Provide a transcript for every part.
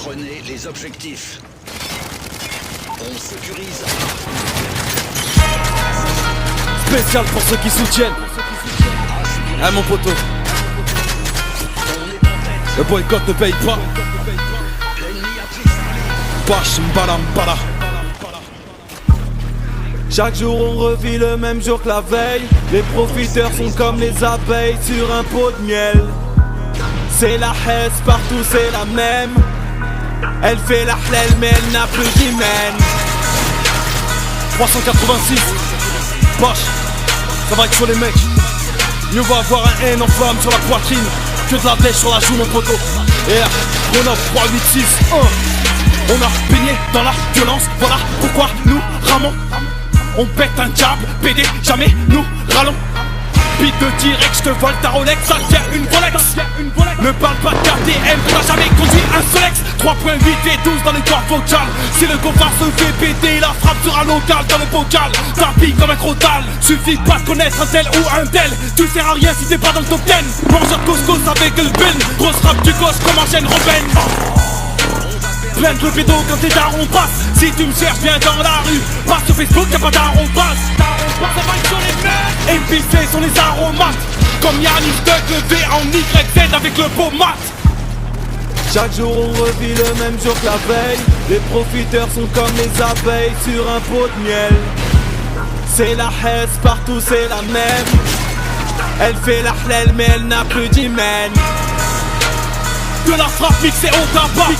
Prenez les objectifs. On sécurise. Spécial pour ceux qui soutiennent. Ah mon poteau. Le boycott ne paye pas. Bash mbala mbala. Chaque jour on revit le même jour que la veille. Les profiteurs sont comme les abeilles sur un pot de miel. C'est la haine partout, c'est la même. Elle fait la hlel mais elle n'a plus d'hymen. 386 Bosch, ça va être chaud les mecs. Mieux vaut avoir un haine en flamme sur la poitrine que de la dèche sur la joue mon poteau. Yeah, on a 3, 8, 6, 1. On a baigné dans la violence, voilà pourquoi nous ramons. On pète un câble, PD, jamais nous rallons. Beat de direct, j'te vole ta Rolex, ça tient une Rolex. Ne parle pas de KTM, t'as jamais conduit un Solex. 3.8 et 12 dans les corps vocales. Si le confort se fait péter, la frappe sera locale dans le bocal. Tapis comme un crotal, suffit pas de connaître un tel ou un tel. Tu sers à rien si t'es pas dans le top 10. Mangeur de couscous avec le bin, grosse rap du gosse comme un gène Robin. Plein de pédos quand tes darons passent. Si tu me cherches, viens dans la rue. Passe sur Facebook, y'a pas daron passe. Ça va être sur les mecs. Épicés sont les aromates. Comme Yannick Duck, le V en YZ avec le beau mat. Chaque jour on revit le même jour que la veille. Les profiteurs sont comme les abeilles sur un pot de miel. C'est la haine partout, c'est la même. Elle fait la hlel mais elle n'a plus d'hymen. De la frappe mixée au tabac.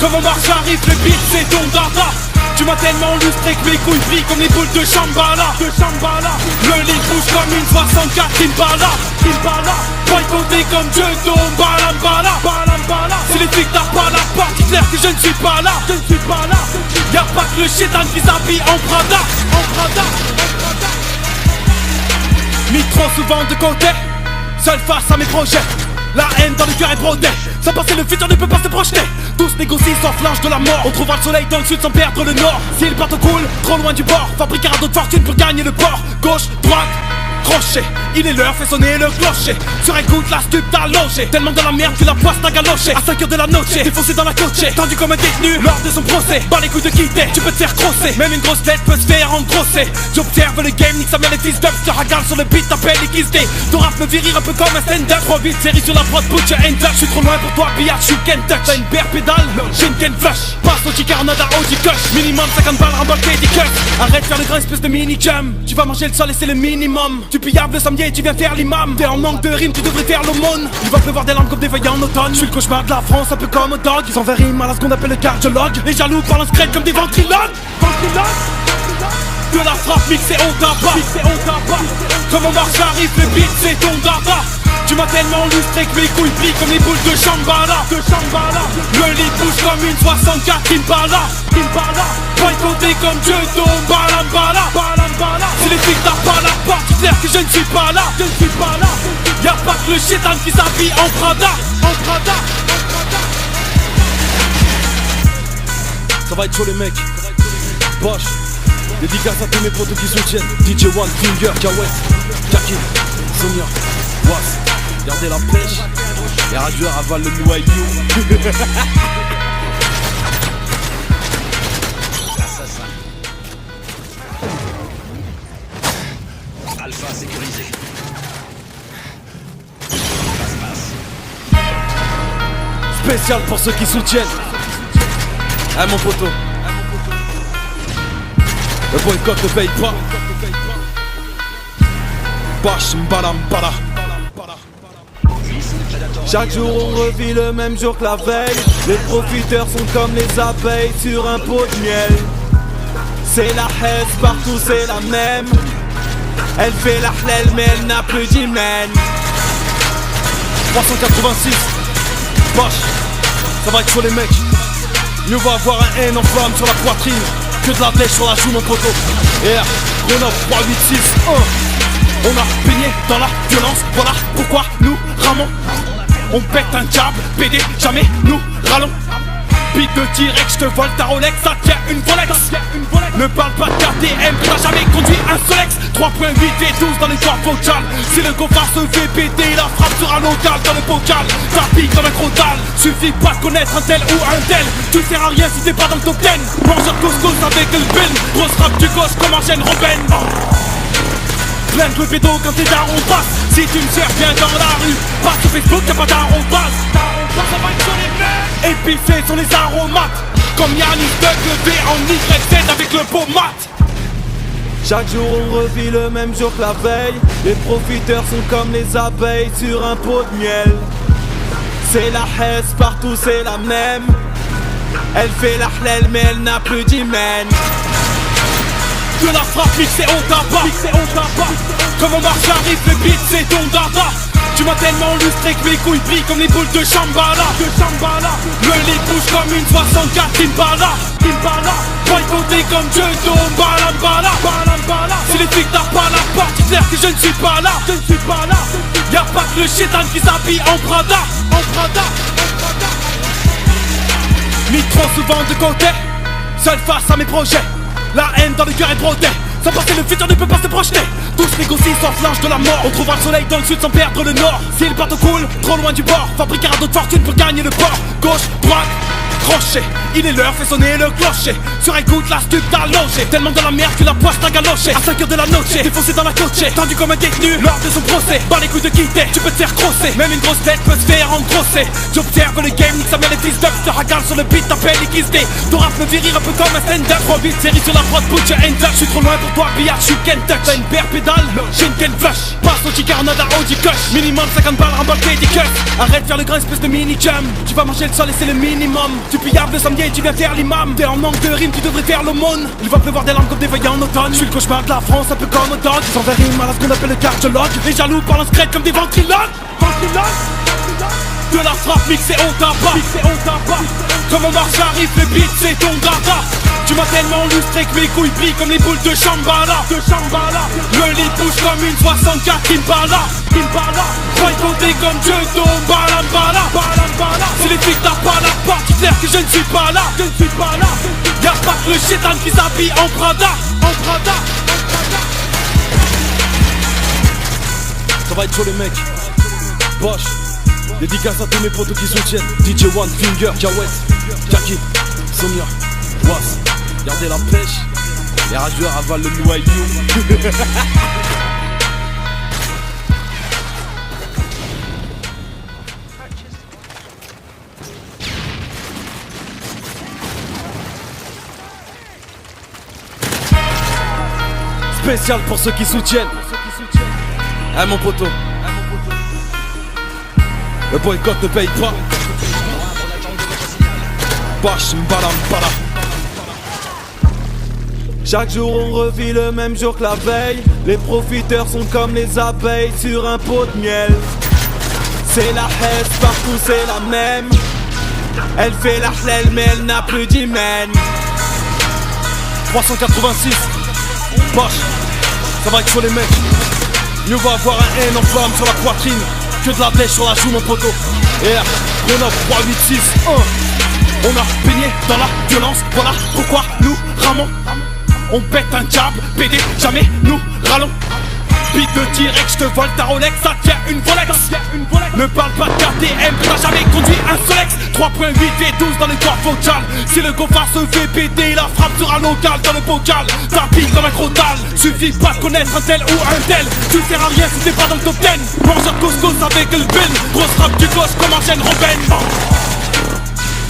Comme on marche arrive, le beat c'est ton dada. Tu m'as tellement lustré que mes couilles brillent comme les boules de Shambhala. Le lit bouge comme une 64 Kimbala. Boycotté comme Dieu d'eau, balambala. Si les flics tapent pas la porte, clair que je ne suis pas là. Y'a pas que le chétan qui s'habille en Prada. Mis trop souvent de côté, seul face à mes projets. La haine dans le cœur est brodée. Sans passer le futur ne peut pas se projeter. Tous négocient sans flanche de la mort. On trouvera le soleil dans le sud sans perdre le nord. Si le bateau coule, trop loin du bord, fabriquera d'autres fortunes pour gagner le port. Gauche, droite, crochet. Il est l'heure, fait sonner le clocher. Sur écoute, la stup t'a logé. Tellement dans la merde que la poisse t'a galoché. À 5h de la noche, défoncé dans la coche. Tendu comme un détenu lors de son procès. Bas les couilles de quitter, tu peux te faire crosser. Même une grosse tête peut se faire engrosser. J'observe le game, nique sa mère les fils d'up. Se ragale sur le beat, t'appelle XD. Ton rap me virir un peu comme un stand-up. 3 bits, série sur la prod, put your hands up. J'suis trop loin pour toi, billard, j'suis Ken Touch. T'as une paire pédale, j'ai une Ken Flush. Passe au G-Carnada, au G-Cush. Minimum 50 balles, remballe Teddy Cush. Arrête de faire le grand espèce de mini-jump. Tu vas manger le sol et c'est le minimum. Tu pillable le samedi et tu viens faire l'imam. T'es en manque de rimes, tu devrais faire l'aumône. Il va pleuvoir des larmes comme des feuilles en automne. J'suis le cauchemar de la France, un peu comme un dog. Ils envoient rime à la seconde, appelle le cardiologue. Les jaloux parlent en secret comme des ventriloques. De la frappe mixée au tabac. Comme on marche arrive, le beat c'est ton dada. Tu m'as tellement lustré que mes couilles brillent comme les boules de Shambhala. Le lit bouge comme une 64 Kimbala. Boycotté comme Dieu d'eau, balambala. Si les flics tapent pas la porte, c'est clair que je ne suis pas là. Y'a pas que le chétan qui s'habille en Prada. Ça va être chaud les mecs. Bosch, dédicace à tous mes potos qui soutiennent. DJ One, Finger, Kawet, Jackie, Sonia, Was. Gardez la pêche, les rageurs avalent le noyau. Alpha sécurisé. Spécial pour ceux qui soutiennent. Ah mon poteau. Le boycott ne paye pas. Bash mbala mbala. Chaque jour on revit le même jour que la veille. Les profiteurs sont comme les abeilles sur un pot de miel. C'est la haine partout, c'est la même. Elle fait la hlel mais elle n'a plus d'hymen. 386 Bosch, ça va être chaud les mecs. Mieux vaut avoir un haine en flamme sur la poitrine que de la dèche sur la joue mon poteau. Yeah, on a 3, 8, 6, 1. On a baigné dans la violence, voilà pourquoi nous ramons. On pète un câble, PD, jamais nous rallons. Beat de direct, je te vole ta Rolex, ça tient une Volex. Ne parle pas de KTM, tu n'as jamais conduit un Solex. 3.8 et 12 dans les corps vocales. Si le gofard se fait péter, la frappe sera locale dans le bocal. Ça pique comme un crotal, suffit pas de connaître un tel ou un tel. Tu sers à rien si t'es pas dans le top 10. Mangeur de couscous avec le bin. Grosse rap du gosse comme Argène Robben. Plein de pédo quand tes darons passent. Si tu me cherches, viens dans la rue. Pas sur Facebook, y'a pas d'arrobase. Épicés sont les aromates. Comme Yannis W en YZ avec le beau mat. Chaque jour on revit le même jour que la veille. Les profiteurs sont comme les abeilles sur un pot de miel. C'est la hesse partout, c'est la même. Elle fait la hlel mais elle n'a plus d'hymen. De la frappe mixée au tabac. Comme on marche arrive le beat c'est ton dada. Tu m'as tellement lustré que mes couilles brillent comme les boules de Shambhala. Le lit bouge comme une 64 Impala. Boycotté comme Dieu d'eau, balambala. Si les flics n'ont pas la porte, c'est clair que je ne suis pas là. Y'a pas que le chétan qui s'habille en Prada. Mis trop souvent de côté, seul face à mes projets. La haine dans le cœur est brodée. Sans passer le futur ne peut pas se projeter. Tous négocient sans flanche de la mort. On trouvera le soleil dans le sud sans perdre le nord. Si le bateau coule, trop loin du bord, fabriquera d'autres fortunes pour gagner le port. Gauche, droite, crochet. Il est l'heure, fait sonner le clocher. Sur écoute, la stup t'a logé. Tellement dans la merde que la poisse t'a galoché. À 5h de la noche, défoncé dans la coche. Tendu comme un détenu lors de son procès. Bas les couilles de quitter, tu peux te faire crosser. Même une grosse tête peut se faire engrosser. J'observe le game, nique sa mère les fils d'up. Te ragale sur le beat, t'appelles XD. Ton rap me virir un peu comme un stand-up. 3 bits, série sur la prod, put your hands up. J'suis trop loin pour toi, billard, j'suis Kentucky. T'as une paire pédale, j'ai une Ken Flush. Passe au T-Carnada, Audi Kush. Minimum 50 balles, remballe des cuts. Arrête de faire le grand espèce de mini-jump. Tu vas manger le sol et c'est le minimum. Tu pillable le samedi et tu viens faire l'imam. T'es en manque de rimes, tu devrais faire l'aumône. Il va pleuvoir des larmes comme des feuilles en automne. J'suis le cauchemar de la France, un peu comme Odog. J'enverrai rime à ce qu'on appelle le cardiologue. Les jaloux parlent en secret comme des ventriloques. De la frappe mixée au tabac. Comme on marche arrive le beat c'est ton dada. Tu m'as tellement lustré que mes couilles brillent comme les boules de Shambhala. Le lit bouge comme une 64 Impala. Boycotté comme Dieu d'eau, balambala. Si les flics n'ont pas la porte, c'est clair que je ne suis pas là. Y'a pas que le chétan qui s'habille en Prada. Ça va être chaud les mecs. Bosch. Dédicace à tous mes potos qui soutiennent. DJ One, Finger, Jawet, Jackie, Sonia, Was. Gardez la pêche, les rageurs avalent le noyau. Spécial pour ceux qui soutiennent. Hein mon poteau. Le boycott ne paye pas. Bosch, mbala. Chaque jour on revit le même jour que la veille. Les profiteurs sont comme les abeilles sur un pot de miel. C'est la hesse partout, c'est la même. Elle fait la hlel mais elle n'a plus d'hymen. 386 Bosch. Ça va être chaud les mecs. Mieux va avoir un haine en flamme sur la poitrine que de la dèche sur la joue mon poteau. Yeah, Grenoble 386 On a baigné dans la violence. Voilà pourquoi nous ramons. On pète un câble, PD, jamais nous rallons. Beat de direct, je te vole ta Rolex, ça tient une Volex. Ne parle pas de KTM, tu n'as jamais conduit un Solex. 3.8 et 12 dans les corps vocales. Si le gofard se fait péter, la frappe sera locale dans le bocal. Ça pique comme un crotal, suffit pas de connaître un tel ou un tel. Tu sers à rien si t'es pas dans le top 10. Mangeur de couscous avec le bin. Grosse rap du gosse comme Argène Robben.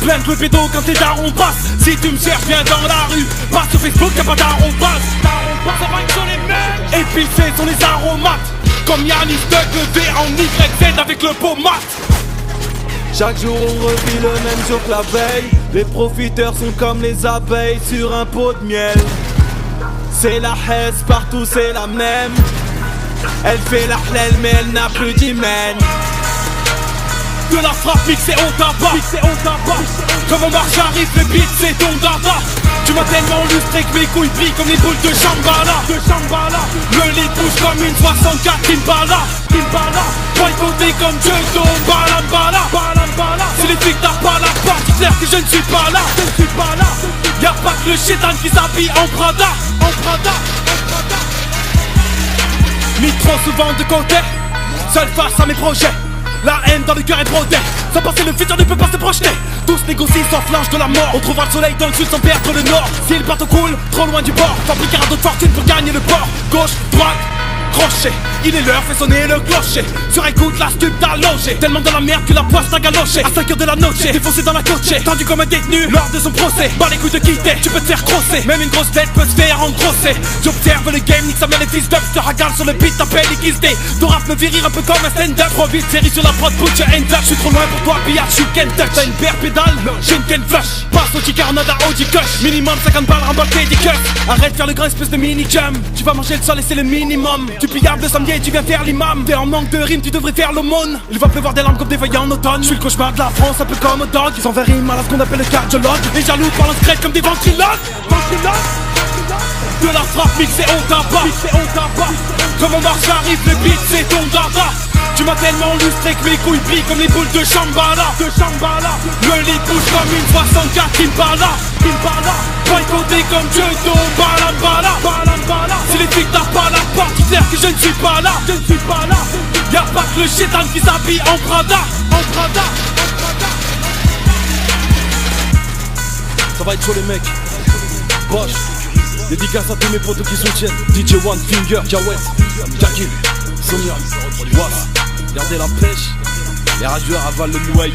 Plein de pédo quand tes darons passent. Si tu me cherches, viens dans la rue. Pas sur Facebook, y'a pas d'arrobase. Épicés sont les aromates. Comme Yannis W en YZ avec le beau mat. Chaque jour on revit le même jour que la veille. Les profiteurs sont comme les abeilles sur un pot de miel. C'est la hesse partout, c'est la même. Elle fait la hlel mais elle n'a plus d'hymen. De la frappe mixée au tabac. Comme on marche arrive le beat c'est ton dada. Tu m'as tellement lustré que mes couilles brillent comme les boules de Shambhala. Le lit bouge comme une 64 Impala. Boycotté comme Dieu d'eau, balambala. Si les flics n'ont pas la porte, c'est clair que je ne suis pas là, je ne suis pas là. Y'a pas que le chétan qui s'habille en Prada, en Prada. Mis trop souvent de côté, seul face à mes projets. La haine dans le cœur est brodée. Sans penser le futur ne peut pas se projeter. Tous négocient sans flanche de la mort. On trouvera le soleil dans le sud sans perdre le nord. Si le bateau coule, trop loin du bord, fabriquera d'autres fortunes pour gagner le port. Gauche, droite, crochet, il est l'heure, fait sonner le clocher. Sur écoute, la stup t'a logé. Tellement dans la merde que la poisse t'a galoché. À 5h de la noche, défoncé dans la coche, tendu comme un détenu lors de son procès. Bas les couilles de quitter, tu peux te faire crosser. Même une grosse tête peut se faire engrosser. J'observe le game, nique sa mère les fils d'up. Je te ragale sur le beat, t'appelles XD. Ton rap me virir un peu comme un stand-up. Trop vite, série sur la prod, put your hands up. J'suis trop loin pour toi, pillard, j'suis Ken Touch. T'as une paire pédale, j'ai une Ken Flush. Passe au G-Carnada, au G-Cush. Minimum 50 balles, remballe des cuffs. Arrête de faire le grand espèce de mini-jump. Tu vas manger le sol et c'est le minimum. Tu pillable le samedi et tu viens faire l'imam. T'es en manque de rimes, tu devrais faire l'aumône. Il va pleuvoir des larmes comme des feuilles en automne. J'suis le cauchemar de la France, un peu comme dog. Ils envoient rimes à la seconde appelle le cardiologue. Les jaloux parlent en secret comme des ventriloques. De la frappe mixée au tabac. Comme on marche arrive, le beat c'est ton dada. Tu m'as tellement lustré que mes couilles brillent comme les boules de Shambhala. Le lit bouge comme une 64 Kimbala. Boycotté comme Dieu d'eau, balambala. Si les filles tapent pas la porte, c'est clair que je ne suis pas là. Y'a pas que le chétan qui s'habille en Prada. Ça va être chaud les mecs. Bosch, dédicace à tous mes potos qui soutiennent. DJ One Finger, Jawet, Jackie, Sonia, Was. Gardez la pêche, les radieurs avalent le noyau.